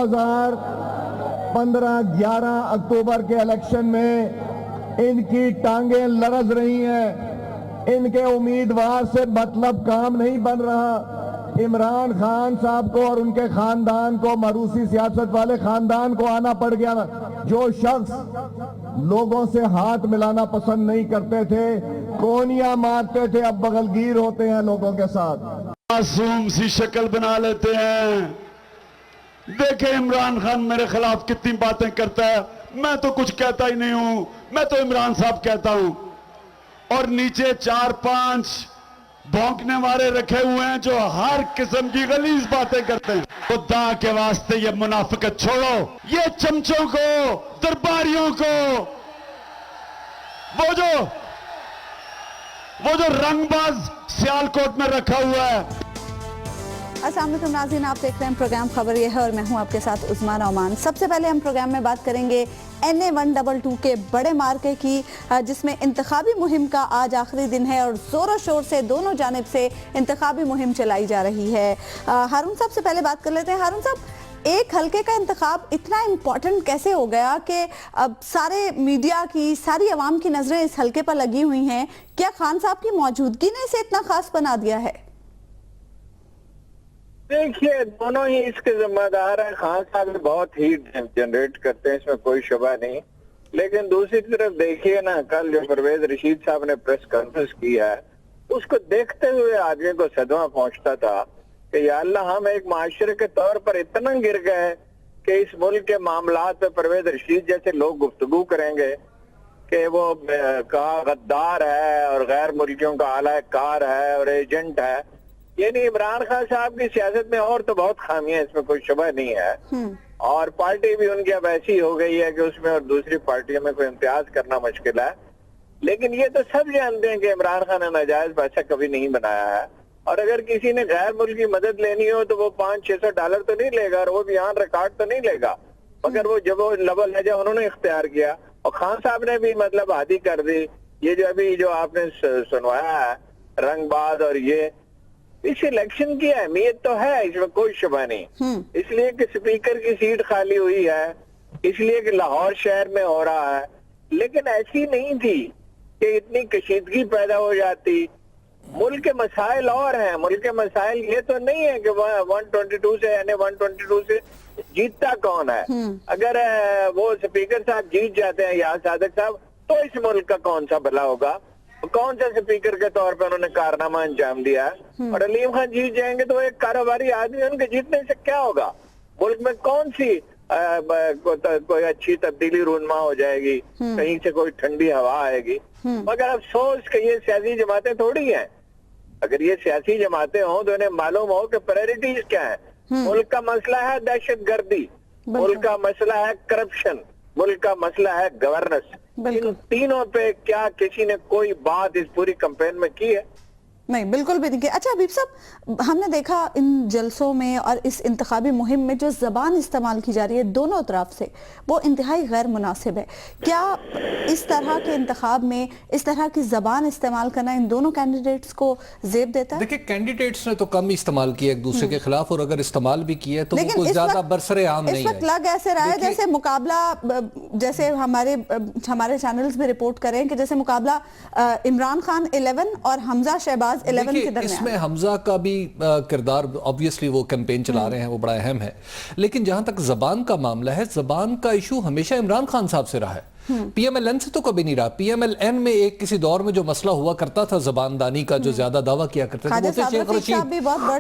2015-11 अक्टूबर के इलेक्शन में इनकी टांगें लरज रही हैं, इनके उम्मीदवार से मतलब काम नहीं बन रहा। इमरान खान साहब को और उनके खानदान को, मरूसी सियासत वाले खानदान को आना पड़ गया। जो शख्स लोगों से हाथ मिलाना पसंद नहीं करते थे, कोनियां मारते थे, अब बगलगीर होते हैं लोगों के साथ, मासूम सी शक्ल बना लेते हैं। देखे इमरान खान मेरे खिलाफ कितनी बातें करता है, मैं तो कुछ कहता ही नहीं हूं, मैं तो इमरान साहब कहता हूं। और नीचे 4-5 भौंकने वाले रखे हुए हैं जो हर किस्म की गलीज बातें करते हैं। खुदा के वास्ते ये मुनाफिकत छोड़ो, ये चमचों को, दरबारियों को, वो जो रंगबाज सियालकोट में रखा हुआ है। अस्सलाम वालेकुम नाज़रीन, आप देख रहे हैं प्रोग्राम खबर ये है और मैं हूं आपके साथ उस्मा नौमान। सबसे पहले हम प्रोग्राम में बात करेंगे NA-122 के बड़े मार्के की, जिसमें इंतखाबी मुहिम का आज आखिरी दिन है और ज़ोरों शोर से दोनों जानिब से इंतखाबी मुहिम चलाई जा रही है। हारून साहब से पहले बात कर लेते हैं। हारून साहब, एक हल्के का इंतखाब इतना इम्पोर्टेंट कैसे हो गया कि अब सारे मीडिया की, सारी अवाम की नज़रें इस हल्के पर लगी हुई हैं? क्या खान साहब की मौजूदगी ने इसे इतना खास बना दिया है? देखिए, दोनों ही इसके जिम्मेदार हैं। खान साहब बहुत हीट जनरेट करते हैं, इसमें कोई शुबा नहीं। लेकिन दूसरी तरफ देखिए ना, कल जो परवेज रशीद साहब ने प्रेस कॉन्फ्रेंस किया है, उसको देखते हुए आदमी को सदमा पहुंचता था कि या अल्लाह, हम एक माशरे के तौर पर इतना गिर गए कि इस मुल्क के मामलात पे परवेज रशीद जैसे लोग गुफ्तगू करेंगे कि वो कहा गद्दार है और गैर मुल्कियों का आला कार है और एजेंट है। यानी इमरान खान साहब की सियासत में और तो बहुत खामियां, इसमें कोई शुबह नहीं है। और पार्टी भी उनकी अब ऐसी हो गई है कि उसमें और दूसरी पार्टियों में कोई इम्तियाज करना मुश्किल है। लेकिन ये तो सब जानते हैं कि इमरान खान ने नाजायज पैसा कभी नहीं बनाया है। और अगर किसी ने गैर मुल्क की मदद लेनी हो तो वो $500-600 तो नहीं लेगा, और वो भी यहाँ रिकॉर्ड तो नहीं लेगा, मगर वो जब वो लबल है जो उन्होंने इख्तियार किया। और खान साहब ने भी मतलब आदी कर दी। ये जो अभी जो आपने सुनवाया है रंगबाज, और ये इस इलेक्शन की अहमियत तो है, इसमें कोई शुबा नहीं। इसलिए कि स्पीकर की सीट खाली हुई है, इसलिए कि लाहौर शहर में हो रहा है। लेकिन ऐसी नहीं थी कि इतनी कशीदगी पैदा हो जाती। मुल्क के मसाइल और हैं। मुल्क के मसाइल ये तो नहीं है कि 122 से यानी 122 से जीतता कौन है। अगर वो स्पीकर साहब जीत जाते हैं या सादिक साहब, तो इस मुल्क का कौन सा भला होगा? कौन सा स्पीकर के तौर पर उन्होंने कारनामा अंजाम दिया है। और अलीम खान जीत जाएंगे तो एक कारोबारी आदमी, उनके जीतने से क्या होगा? मुल्क में कौन सी कोई अच्छी तब्दीली रूनमा हो जाएगी, कहीं से कोई ठंडी हवा आएगी? मगर अफसोस कि ये सियासी जमातें थोड़ी हैं। अगर ये सियासी जमातें हों तो इन्हें मालूम हो कि प्रायोरिटीज क्या है। मुल्क का मसला है दहशत गर्दी, मुल्क का मसला है करप्शन, मुल्क का मसला है गवर्नेंस। इन तीनों पे क्या किसी ने कोई बात इस पूरी कैंपेन में की है? नहीं, बिल्कुल भी नहीं किया। अच्छा हबीब साहब, हमने देखा इन जलसों में और इस इंतखाबी मुहिम में जो ज़बान इस्तेमाल की जा रही है दोनों तरफ से, वो इंतहाई गैर मुनासिब है। क्या इस तरह के इंतखाब में इस तरह की ज़बान इस्तेमाल करना इन दोनों कैंडिडेट्स को ज़ेब देता है? देखिए, कैंडिडेट्स ने तो कम इस्तेमाल किया एक दूसरे के खिलाफ, और अगर इस्तेमाल भी किया तो वो कुछ ज्यादा बरसरे आम नहीं है। इस वक्त लग ऐसे रहा है जैसे मुकाबला, जैसे हमारे चैनल्स में रिपोर्ट करें कि जैसे मुकाबला इमरान खान 11 और हमजा शहबाज 11 के दरमियान। इसमें हमजा का भी किरदार, ऑब्वियसली वो कैंपेन चला रहे हैं, वो बड़ा अहम है। लेकिन जहां तक जबान का मामला है, जबान का इशू हमेशा इमरान खान साहब से रहा है। PMLN से तो कभी नहीं रहा। PMLN में एक किसी दौर में जो मसला हुआ करता था जबानदानी का, जो ज्यादा दावा किया करते थे, वो थे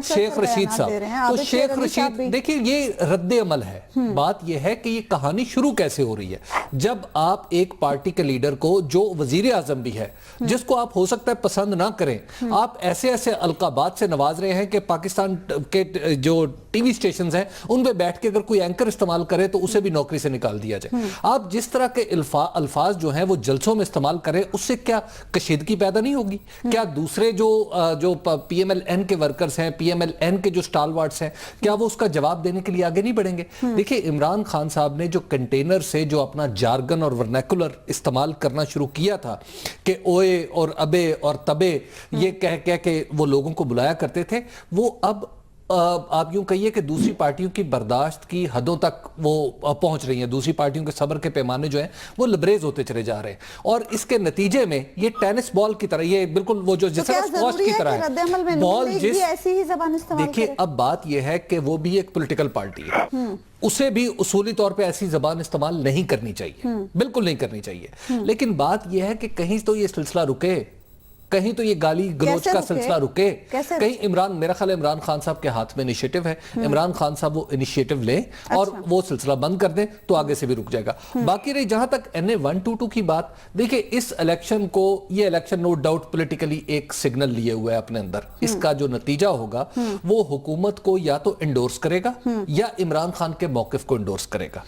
शेख रशीद साहब। तो शेख रशीद, देखिए ये रद्द अमल है। बात यह है कि ये कहानी शुरू कैसे हो रही है। जब आप एक पार्टी के लीडर को, जो वजीर आजम भी है, जिसको आप हो सकता है पसंद ना करें, आप ऐसे ऐसे अलकाबात से नवाज रहे हैं कि पाकिस्तान के जो टीवी स्टेशन हैं उन पे बैठ के अगर कोई एंकर इस्तेमाल करे तो उसे भी नौकरी से निकाल दिया जाए। आप जिस तरह के अल्फाज जो हैं वो जलसों में इस्तेमाल करें, उससे क्या कशीदगी पैदा नहीं होगी? क्या दूसरे जो PMLN के वर्कर्स हैं, PMLN के जो स्टालवार्ड्स हैं, क्या वो उसका जवाब देने के लिए आगे नहीं बढ़ेंगे? देखिए, इमरान खान साहब ने जो कंटेनर से जो अपना जार्गन और वर्नैकुलर इस्तेमाल करना शुरू किया था कि ओए और अबे और तबे, ये कह के वो लोगों को बुलाया करते थे, वो अब आप यूं कहिए कि दूसरी पार्टियों की बर्दाश्त की हदों तक वो पहुंच रही हैं, दूसरी पार्टियों के सब्र के पैमाने जो हैं वो लबरेज होते चले जा रहे हैं, और इसके नतीजे में ये टेनिस बॉल की तरह, ये बिल्कुल वो जो जिस तरह स्क्वॉश की तरह है, बॉल जिस ऐसी ही जबान इस्तेमाल देखिए, अब बात यह है कि वो भी एक पॉलिटिकल पार्टी है, उसे भी उसूली तौर पे ऐसी जबान इस्तेमाल नहीं करनी चाहिए, बिल्कुल नहीं करनी चाहिए। लेकिन बात यह है कि कहीं तो ये सिलसिला रुके, कहीं तो ये गाली गलोच का सिलसिला रुके, कहीं मेरा ख्याल इमरान खान साहब के हाथ में इनिशिएटिव है, इमरान खान साहब वो इनिशिएटिव लें और वो सिलसिला बंद कर दें तो आगे से भी रुक जाएगा। बाकी रही जहां तक NA 122 की बात, देखिए इस इलेक्शन को, ये इलेक्शन नो डाउट पॉलिटिकली एक सिग्नल लिए हुए है अपने अंदर, इसका जो नतीजा होगा वो हुकूमत को या तो इंडोर्स करेगा या इमरान खान के मौकिफ को इंडोर्स करेगा।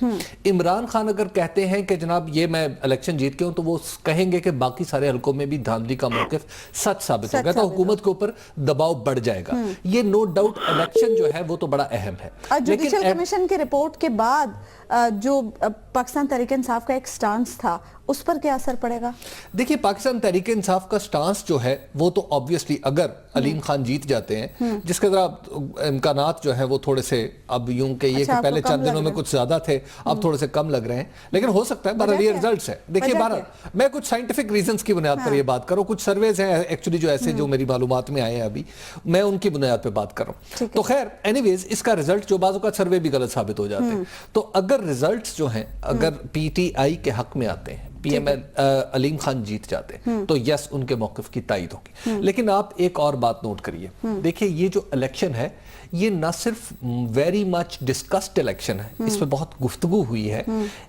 इमरान खान अगर कहते हैं कि जनाब ये मैं इलेक्शन जीत के हूं, तो वो कहेंगे कि बाकी सारे हलकों में भी धांधली का मौकिफ सच साबित हो गया, तो हुकूमत के ऊपर दबाव बढ़ जाएगा। ये नो डाउट इलेक्शन जो है वो तो बड़ा अहम है। जुडिशल कमीशन की रिपोर्ट के बाद जो पाकिस्तान तहरीक इंसाफ का एक स्टांस था, उस पर क्या असर पड़ेगा? देखिए, पाकिस्तान तहरीक इंसाफ का स्टांस जो है वो तो ऑब्वियसली अगर अलीम खान जीत जाते हैं, जिसके तरह इम्कानात जो है वो थोड़े से, अब यूं कहिए कि पहले चंद दिनों में कुछ ज्यादा थे, अब थोड़े से कम लग रहे हैं, लेकिन हो सकता है। बहरहाल ये रिजल्ट्स है। देखिए बहरहाल मैं कुछ साइंटिफिक रीजंस की बुनियाद पर ये बात कर रहा हूं, कुछ सर्वेज हैं एक्चुअली जो ऐसे जो मेरी मालूमात में आए हैं अभी, मैं उनकी बुनियाद पे बात कर रहा हूं। तो खैर एनीवेज, इसका रिजल्ट जो बाजू का सर्वे भी गलत साबित हो जाते हैं, तो अगर रिजल्ट्स जो हैं अगर PTI के हक में आते हैं, PML अलीम खान जीत जाते हैं, तो यस उनके मौकिफ की तायद होगी। लेकिन आप एक और बात नोट करिए, देखिए ये जो इलेक्शन है ये ना सिर्फ वेरी मच डिस्कस्ड इलेक्शन है, इस पे बहुत गुफ्तगू हुई है,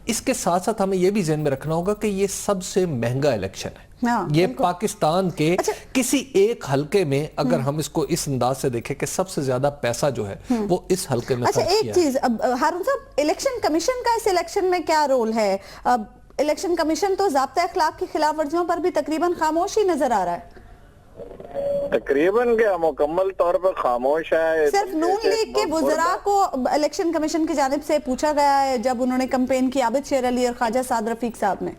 इसके साथ साथ हमें ये भी ज़हन में रखना होगा कि ये सबसे महंगा इलेक्शन है। ये पाकिस्तान के किसी एक हलके में, अगर हम इसको इस अंदाज से देखें कि सबसे ज्यादा पैसा जो है वो इस हलके में अच्छा, एक चीज हारून साहब, इलेक्शन कमीशन का इस इलेक्शन में क्या रोल है? इलेक्शन कमीशन तो ज़ाब्ता अखलाक की खिलाफ वर्जियों पर भी तकरीबन खामोश ही नजर आ रहा है। तकरीबन क्या, मुकम्मल तौर पर खामोश है। सिर्फ नून लीग के वुज़रा को इलेक्शन कमीशन की जानिब से पूछा गया है जब उन्होंने कैंपेन की, आबिद शेर अली और ख्वाजा साद रफीक साहब ने।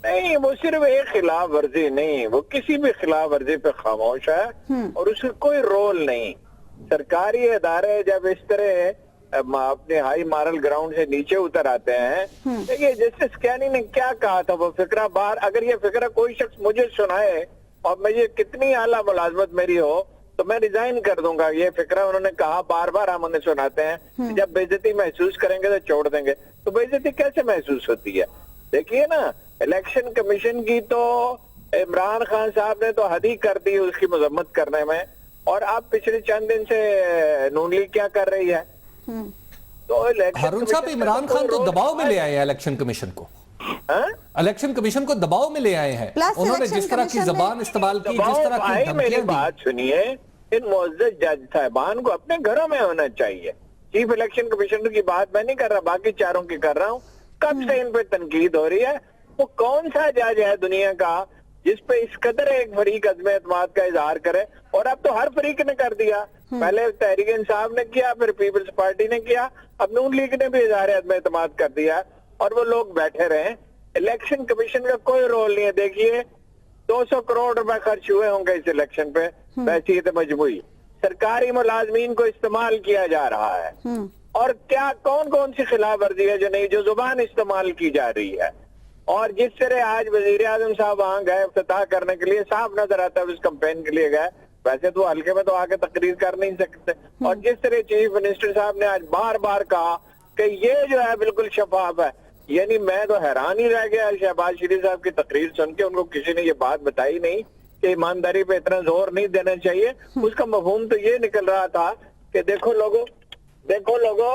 नहीं, वो सिर्फ एक खिलाफ वर्जी नहीं, वो किसी भी खिलाफ वर्जी पे खामोश है और उसका कोई रोल नहीं। सरकारी इदारे जब इस तरह अपने हाई मॉरल ग्राउंड से नीचे उतर आते हैं, देखिए जस्टिस कैनी ने क्या कहा था, वो फिक्रा बार, अगर ये फिक्रा कोई शख्स मुझे सुनाए और मुझे कितनी आला मुलाजमत मेरी हो तो मैं रिजाइन कर दूंगा, ये फिक्रा उन्होंने कहा, बार बार हम उन्हें सुनाते हैं। जब बेइज्जती महसूस करेंगे तो छोड़ देंगे, तो बेइज्जती कैसे महसूस होती है? देखिए ना, इलेक्शन कमीशन की तो इमरान खान साहब ने तो हद ही कर दी उसकी मजम्मत करने में, और अब पिछले चंद दिन से नून लीग क्या कर रही है? तो हारून साहब, इमरान खान तो दबाव में ले आए हैं इलेक्शन कमीशन को, इलेक्शन कमीशन को दबाव में ले आए हैं। उन्होंने जिस तरह की जबान इस्तेमाल की, जिस तरह की धमकियां दी। मेरी बात सुनिए, इन मुअज़्ज़ज़ जज साहिबान को अपने घरों में होना चाहिए। चीफ इलेक्शन कमिश्नर की बात मैं नहीं कर रहा, बाकी चारों की कर रहा हूँ। कब से इन पे तनकीद हो रही है? वो कौन सा जज है दुनिया का जिस पे इस कदर एक फरीक अज़्म एतमाद का इजहार करे? और अब तो हर फरीक ने कर दिया, पहले तहरीक इंसाफ ने किया, फिर पीपल्स पार्टी ने किया, अब नून लीग ने भी इजहार अज़्म एतमाद कर दिया, और वो लोग बैठे रहे। इलेक्शन कमीशन का कोई रोल नहीं है। देखिए 200 करोड़ रुपए खर्च हुए होंगे इस इलेक्शन पे, वैसी मजमूई सरकारी मुलाजमीन को इस्तेमाल किया जा रहा है। और क्या कौन कौन सी खिलाफ वर्जी है जो नहीं, जो जुबान इस्तेमाल की जा रही है। और जिस तरह आज वजीर आजम साहब वहां गए इफ्तिताह करने के लिए, साफ नजर आता है उस कैंपेन के लिए गए, वैसे तो हल्के में तो आके तकरीर कर नहीं सकते। और जिस तरह चीफ मिनिस्टर साहब ने आज बार बार कहा कि ये जो है बिल्कुल शफाफ है, यानी मैं तो हैरान ही रह गया शहबाज शरीफ साहब की तकरीर सुन के। उनको किसी ने ये बात बताई नहीं कि ईमानदारी पे इतना जोर नहीं देना चाहिए। उसका मफहूम तो ये निकल रहा था कि देखो लोगो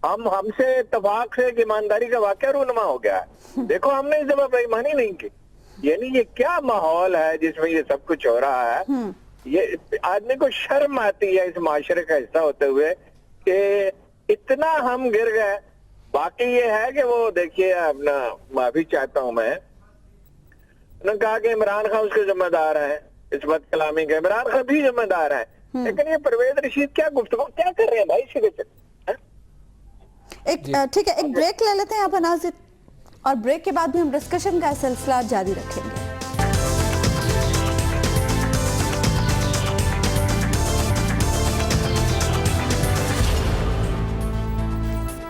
हम हमसे इत्तफाक से ईमानदारी का वाकया रूनमा हो गया है, देखो हमने इस दफा बेईमानी नहीं की। यानी ये क्या माहौल है जिसमें ये सब कुछ हो रहा है? ये आदमी को शर्म आती है इस माशरे का हिस्सा होते हुए कि इतना हम गिर गए। बाकी ये है कि वो देखिए, अपना माफी चाहता हूं मैं, उन्होंने कहा कि इमरान खान उसके जिम्मेदार हैं, इस बद कलामी के इमरान खान भी जिम्मेदार है, लेकिन ये परवेज रशीद क्या गुफ्तगू क्या कर रहे हैं भाई सीधे से? ठीक है, एक ब्रेक ले लेते हैं आप नाज़िर, और ब्रेक के बाद भी हम डिस्कशन का सिलसिला जारी रखेंगे।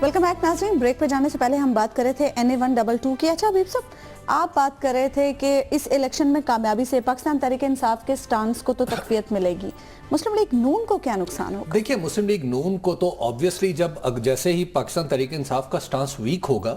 वेलकम बैक नाज़रीन। ब्रेक पे जाने से पहले हम बात कर रहे थे NA-122 की। अच्छा हबीब साहब, आप बात कर रहे थे कि इस इलेक्शन में कामयाबी से पाकिस्तान तहरीक इंसाफ के स्टांस को तो तकवीयत मिलेगी, मुस्लिम लीग नून को क्या नुकसान होगा? देखिए, मुस्लिम लीग नून को तो ऑब्वियसली जैसे ही पाकिस्तान तहरीक इंसाफ का स्टांस वीक होगा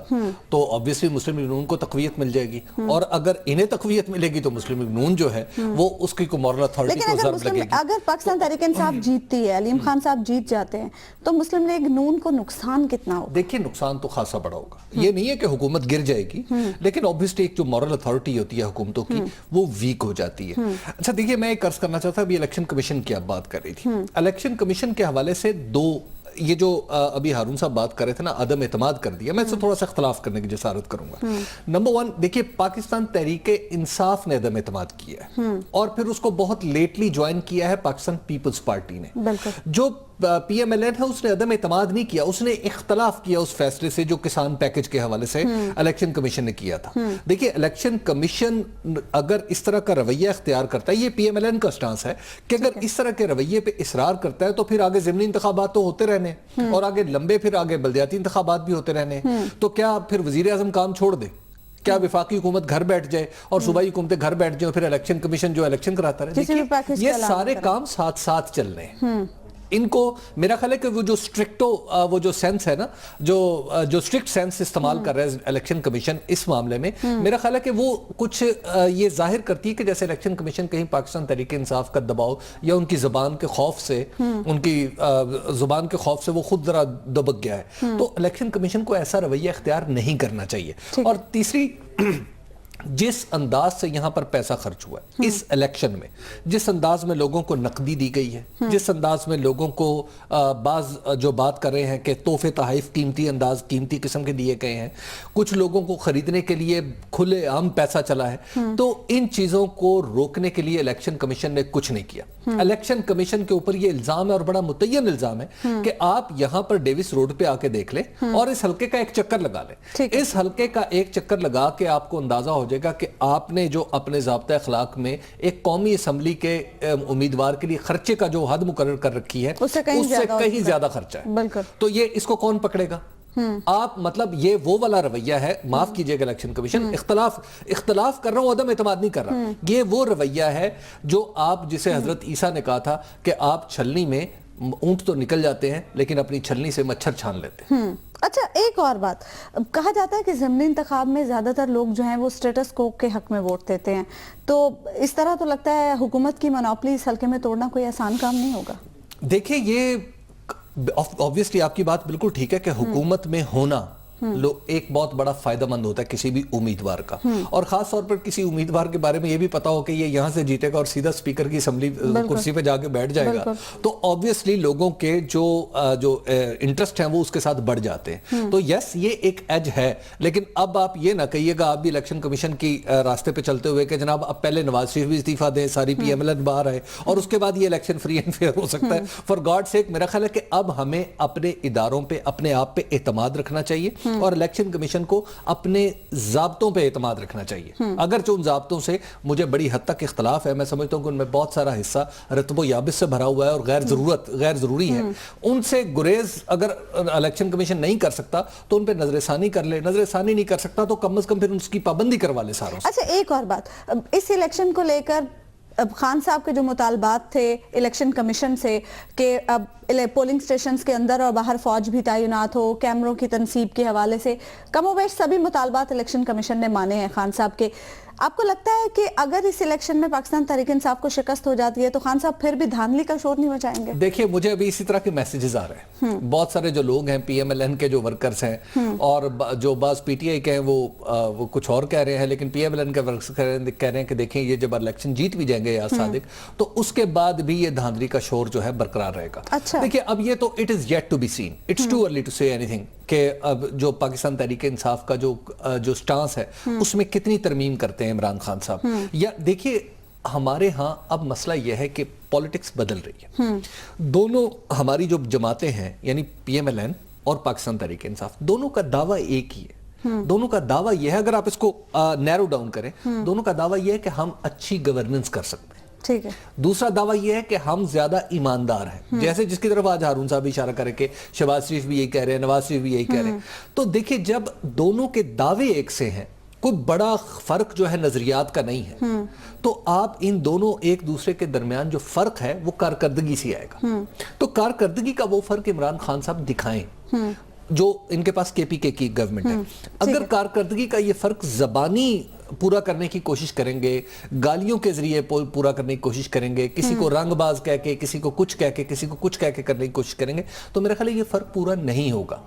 तो ऑब्वियसली मुस्लिम लीग नून को तकवीयत मिल जाएगी, और अगर इन्हें तकवीयत मिलेगी तो मुस्लिम लीग नून जो है वो उसकी को मॉरल अथॉरिटी को ज़र्ब लगेगी। अगर पाकिस्तान तहरीक इंसाफ जीतती है, अलीम खान साहब जीत जाते हैं, तो मुस्लिम लीग नून को नुकसान कितना होगा? देखिए, नुकसान तो खासा बड़ा होगा। ये नहीं है कि हुकूमत गिर जाएगी, लेकिन ऑब्वियसली एक जो मॉरल अथॉरिटी होती है हुकूमतों की वो वीक हो जाती है। अच्छा देखिए, मैं एक अर्ज करना चाहता अभी इलेक्शन कमीशन की आप बात कर रही थी। इलेक्शन कमीशन के हवाले से ये जो अभी हारून साहब बात कर रहे थे ना, अदम एतमाद कर दिया, मैं इससे थोड़ा सा इख्तलाफ करने की जसारत करूंगा। नंबर 1, देखिए पाकिस्तान तहरीक इंसाफ ने अदम एतमाद किया है और फिर उसको बहुत लेटली ज्वाइन किया है पाकिस्तान पीपल्स पार्टी ने। जो PMLN है उसने अदम एतमाद नहीं किया, उसने इख्तलाफ किया उस फैसले से जो किसान पैकेज के हवाले से इलेक्शन कमीशन ने किया था। देखिए, इलेक्शन कमीशन अगर इस तरह का रवैया इख्तियार करता है, ये PMLN का स्टांस है कि अगर इस तरह के रवैये पे इसरार करता है तो फिर आगे ज़िमनी इंतखाबात तो होते रहने और आगे लंबे फिर आगे बल्दियाती इंतखाबात भी होते रहने, तो क्या फिर वजीर आज़म काम छोड़ दे? क्या विफाकी हुकूमत घर बैठ जाए और सूबाई हुकूमतें घर बैठ जाए और फिर इलेक्शन कमीशन जो इलेक्शन कराता रहे? देखिए, ये सारे काम साथ साथ चल रहे हैं। इनको मेरा ख्याल है कि वो जो सेंस है ना, जो स्ट्रिक्ट सेंस इस्तेमाल कर रहा है इलेक्शन कमीशन इस मामले में, मेरा ख्याल है कि वो कुछ ये जाहिर करती है कि जैसे इलेक्शन कमीशन कहीं पाकिस्तान तहरीक इंसाफ का दबाव या उनकी ज़बान के खौफ से वो खुद जरा दबक गया है, तो इलेक्शन कमीशन को ऐसा रवैया इख्तियार नहीं करना चाहिए। और तीसरी, जिस अंदाज से यहां पर पैसा खर्च हुआ है इस इलेक्शन में, जिस अंदाज में लोगों को नकदी दी गई है, जिस अंदाज में लोगों को जो बात कर रहे हैं कि तोहफे तहाइफ कीमती किस्म के दिए गए हैं, कुछ लोगों को खरीदने के लिए खुले आम पैसा चला है, तो इन चीजों को रोकने के लिए इलेक्शन कमीशन ने कुछ नहीं किया। इलेक्शन कमीशन के ऊपर यह इल्जाम है और बड़ा मुतय्यन इल्जाम है कि आप यहां पर डेविस रोड पे आके देख लें और इस हल्के का एक चक्कर लगा लें। इस हल्के का एक चक्कर लगा के आपको अंदाजा हो जाएगा कि आपने जो अपने ज़ाब्ता अखलाक में एक कौमी असम्बली के उम्मीदवार के लिए खर्चे का जो हद मुकर्रर कर रखी है उससे कहीं ज्यादा खर्चा है। तो ये इसको कौन पकड़ेगा? आप मतलब ये वो वाला रवैया है, माफ कीजिएगा इलेक्शन कमीशन, इख्तलाफ कर रहा हूं, अदम एतमाद नहीं कर रहा, ये वो रवैया है जो आप, जिसे हजरत ईसा ने कहा था कि आप छलनी में, ऊंट तो निकल जाते हैं लेकिन अपनी छलनी से मच्छर छान लेते हैं। अच्छा, एक और बात, कहा जाता है कि ज़िमनी इंतखाब में ज़्यादातर लोग जो हैं वो स्टेटस को के हक में वोट देते हैं, तो इस तरह तो लगता है हुकूमत की मोनोपोली इस हल्के में तोड़ना कोई आसान काम नहीं होगा। देखिए, ये ऑब्वियसली आपकी बात बिल्कुल ठीक है कि हुकूमत में होना एक बहुत बड़ा फायदेमंद होता है किसी भी उम्मीदवार का, और खास तौर पर किसी उम्मीदवार के बारे में ये भी पता हो कि ये यहां से जीतेगा और सीधा स्पीकर की असेंबली कुर्सी पे जाके बैठ जाएगा, तो ऑब्वियसली लोगों के जो इंटरेस्ट हैं वो उसके साथ बढ़ जाते हैं। तो यस, ये एक एज है, लेकिन अब आप ये ना कहिएगा आप भी इलेक्शन कमीशन की रास्ते पे चलते हुए कि जनाब अब पहले नवाज शरीफ भी इस्तीफा दें, सारी PMLN बाहर आए और उसके बाद ये इलेक्शन फ्री एंड फेयर हो सकता है। फॉर गॉड सेक, मेरा ख्याल है कि अब हमें अपने इदारों पे, अपने आप पे एतमाद रखना चाहिए और इलेक्शन कमीशन को अपने ज़ाब्तों पे एतमाद रखना चाहिए। अगर उन ज़ाब्तों से मुझे बड़ी हद तक इख्तलाफ है, मैं समझता हूं कि उनमें बहुत सारा हिस्सा रत्बो याबिस से भरा हुआ है और गैर ज़रूरी है, उनसे गुरेज अगर इलेक्शन कमीशन नहीं कर सकता तो उन पर नजरसानी कर ले, नजरसानी नहीं कर सकता तो कम से कम फिर उसकी पाबंदी करवा ले सारों से। अच्छा, एक और बात, इस इलेक्शन को लेकर अब खान साहब के जो मुतालबात थे इलेक्शन कमीशन से कि अब पोलिंग स्टेशंस के अंदर और बाहर फौज भी तैनात हो, कैमरों की तनसीब के हवाले से कमोबेश सभी मुतालबात इलेक्शन कमीशन ने माने हैं खान साहब के। आपको लगता है कि अगर इस इलेक्शन में पाकिस्तान तहरीक इंसाफ को शिकस्त हो जाती है तो खान साहब फिर भी धांधली का शोर नहीं मचाएंगे? देखिए, मुझे अभी इसी तरह के मैसेजेस आ रहे हैं, बहुत सारे जो लोग हैं PMLN के जो वर्कर्स हैं और जो बाज PTI के हैं वो कुछ और कह रहे हैं, लेकिन PMLN के वर्कर्स कह रहे हैं कि देखें ये जब इलेक्शन जीत भी जाएंगे या सादिक तो उसके बाद भी ये धांधली का शोर जो है बरकरार रहेगा। अच्छा। देखिए, अब ये तो it is yet to be seen, it's too early to say anything कि अब जो पाकिस्तान तहरीक इंसाफ का जो स्टांस है उसमें कितनी तरमीम करते हैं इमरान खान साहब। या देखिए, हमारे यहाँ अब मसला यह है कि पॉलिटिक्स बदल रही है। दोनों हमारी जो जमातें हैं यानी PMLN और पाकिस्तान तहरीक इंसाफ, दोनों का दावा एक ही है। दोनों का दावा यह है, अगर आप इसको नैरो डाउन करें, दोनों का दावा यह है कि हम अच्छी गवर्नेंस कर सकते हैं। ठीक है। दूसरा दावा यह है कि हम ज्यादा ईमानदार हैं, जैसे जिसकी तरफ आज हारून साहब भी इशारा करके शहबाज शरीफ भी यही कह रहे हैं, नवाज शरीफ भी यही कह रहे हैं। तो देखिए, जब दोनों के दावे एक से हैं, कोई बड़ा फर्क जो है नजरियात का नहीं है, तो आप इन दोनों एक दूसरे के दरमियान जो फर्क है वो कारकर्दगी से आएगा। तो कारकर्दगी का वो फर्क इमरान खान साहब दिखाएं जो इनके पास केपीके की गवर्नमेंट है। अगर कारकर्दगी का ये फर्क जबानी पूरा करने की कोशिश करेंगे, गालियों के जरिए पूरा करने की कोशिश करेंगे, किसी को रंगबाज कह के, किसी को कुछ कह के, किसी को कुछ कह के करने की कोशिश करेंगे, तो मेरा ख्याल है ये फर्क पूरा नहीं होगा।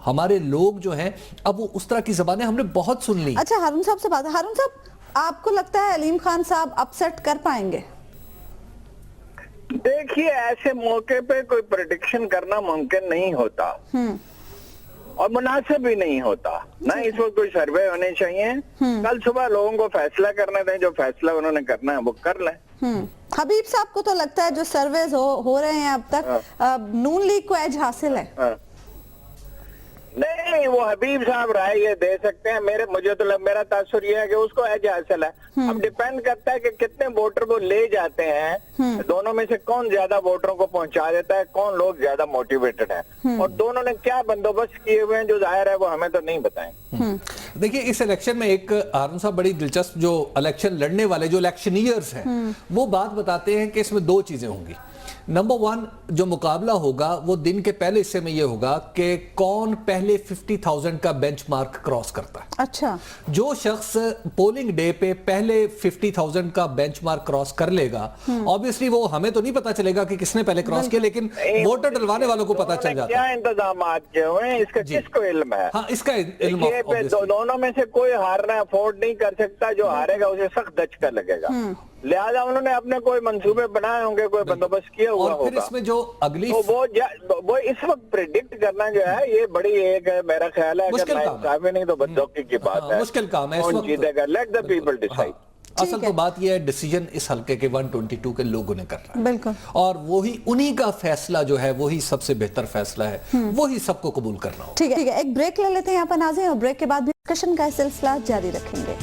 हमारे लोग जो हैं अब वो उस तरह की जबानें हमने बहुत सुन ली। अच्छा, हारून साहब से बात है। हारून साहब, आपको लगता है अलीम खान साहब अपसेट कर पाएंगे? देखिए, ऐसे मौके पे कोई प्रेडिक्शन करना मुमकिन नहीं होता और मुनासिब भी नहीं होता ना। इस वक्त कोई सर्वे होने चाहिए। कल सुबह लोगों को फैसला करने दें, जो फैसला उन्होंने करना है वो कर लें। हबीब साहब को तो लगता है जो सर्वेज हो रहे हैं अब तक, नून लीग को एज हासिल है। नहीं, वो हबीब साहब राय ये दे सकते हैं। मेरा तासुर ये है कि उसको एज हासिल है। अब डिपेंड करता है कि कितने वोटर वो ले जाते हैं, दोनों में से कौन ज्यादा वोटरों को पहुंचा देता है, कौन लोग ज्यादा मोटिवेटेड हैं, और दोनों ने क्या बंदोबस्त किए हुए हैं जो जाहिर है वो हमें तो नहीं बताएं। देखिए, इस इलेक्शन में एक हारून साहब बड़ी दिलचस्प, जो इलेक्शन लड़ने वाले जो इलेक्शनियर्स हैं वो बात बताते हैं कि इसमें दो चीजें होंगी। नंबर वन, जो मुकाबला होगा वो दिन के पहले हिस्से में ये होगा कि कौन पहले 50,000 का बेंचमार्क क्रॉस करता है। अच्छा, जो शख्स पोलिंग डे पे पहले 50,000 का बेंचमार्क क्रॉस कर लेगा, ऑब्वियसली वो हमें तो नहीं पता चलेगा कि किसने पहले क्रॉस किया, लेकिन वोटर डलवाने वालों को पता चल जाता है क्या इंतजाम किए हुए हैं, इसका किसको इल्म है। हाँ, इसका इल्म दोनों में से कोई हारना अफोर्ड नहीं कर सकता। जो हारेगा उसे सख्त दचका लगेगा। लिहाजा उन्होंने अपने कोई मंसूबे बनाए होंगे, कोई बंदोबस्त किया हुआ और फिर होगा। इसमें जो अगली तो वो इस वक्त प्रेडिक्ट करना जो है ये बड़ी एक मेरा ख्याल है, अगर नाइंसाफी नहीं तो बदौकी की बात है। मुश्किल काम है। कौन जीतेगा, लेट द पीपल डिसाइड। असल तो बात यह है, डिसीजन इस हल्के के 122 के लोगों ने कर रहा है। बिल्कुल। और वही उन्हीं का फैसला जो है वही सबसे बेहतर फैसला है, वही सबको कबूल करना होगा। ठीक है, एक ब्रेक ले लेते हैं यहाँ पर नाज़रीन, और ब्रेक के बाद भी डिस्कशन का सिलसिला जारी रखेंगे।